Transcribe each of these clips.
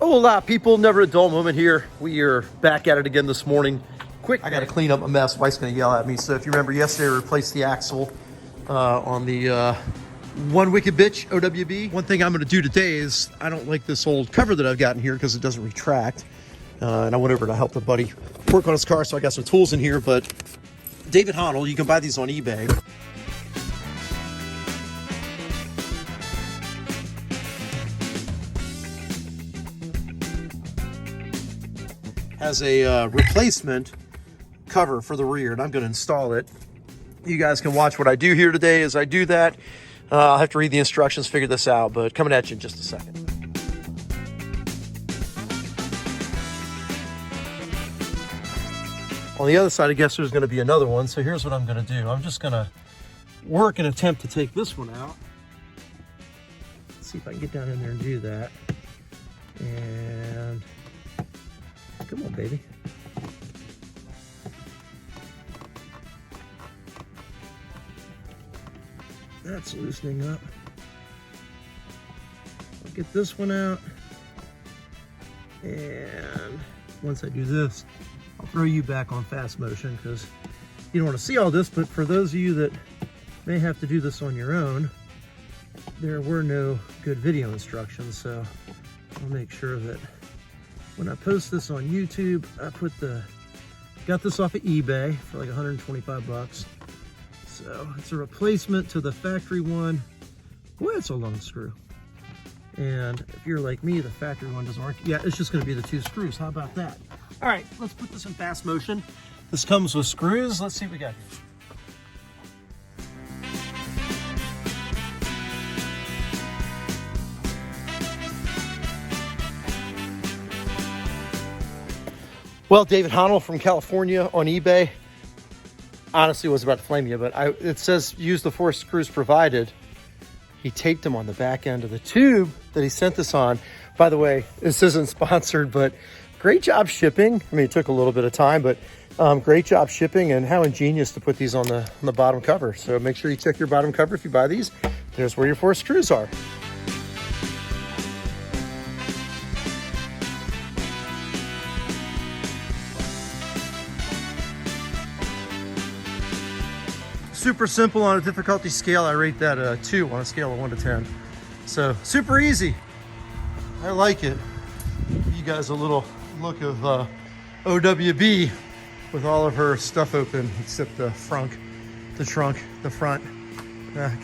Hola people, never a dull moment here. We are back at it again this morning. Quick, I got to clean up a mess. Wife's going to yell at me. So if you remember yesterday, I replaced the axle on the One Wicked Bitch OWB. One thing I'm going to do today is, I don't like this old cover that I've gotten here because it doesn't retract. And I went over to help a buddy work on his car, so I got some tools in here. But David Honl, you can buy these on eBay. Has a replacement cover for the rear, and I'm going to install it. You guys can watch what I do here today as I do that. I'll have to read the instructions, figure this out, but coming at you in just a second. On the other side, I guess there's going to be another one, so here's what I'm going to do. I'm just going to work and attempt to take this one out. Let's see if I can get down in there and do that. And come on, baby. That's loosening up. I'll get this one out. And once I do this, I'll throw you back on fast motion because you don't want to see all this, but for those of you that may have to do this on your own, there were no good video instructions, so I'll make sure that when I post this on YouTube, I got this off of eBay for like 125 bucks. So it's a replacement to the factory one. Boy, it's a long screw. And if you're like me, the factory one doesn't work. Yeah, it's just gonna be the 2 screws. How about that? All right, let's put this in fast motion. This comes with screws. Let's see what we got here. Well, David Honl from California on eBay. Honestly, was about to flame you, but it says use the 4 screws provided. He taped them on the back end of the tube that he sent this on. By the way, this isn't sponsored, but great job shipping. I mean, it took a little bit of time, but great job shipping, and how ingenious to put these on the bottom cover. So make sure you check your bottom cover if you buy these. There's where your 4 screws are. Super simple on a difficulty scale. I rate that a 2 on a scale of 1 to 10. So super easy. I like it. Give you guys a little look of OWB with all of her stuff open except the front. Get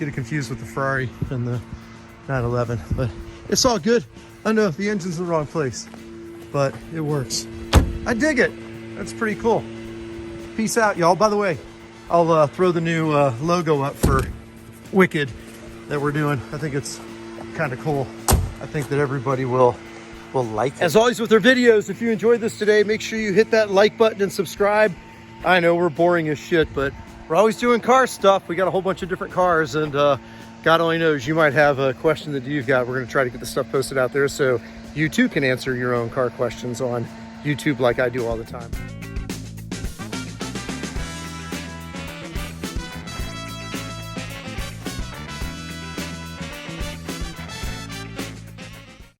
it confused with the Ferrari and the 911, but it's all good. I know the engine's in the wrong place, but it works. I dig it. That's pretty cool. Peace out, y'all. By the way, I'll throw the new logo up for Wicked that we're doing. I think it's kind of cool. I think that everybody will like it. As always with our videos, if you enjoyed this today, make sure you hit that like button and subscribe. I know we're boring as shit, but we're always doing car stuff. We got a whole bunch of different cars, and God only knows, you might have a question that you've got. We're going to try to get the stuff posted out there so you too can answer your own car questions on YouTube like I do all the time.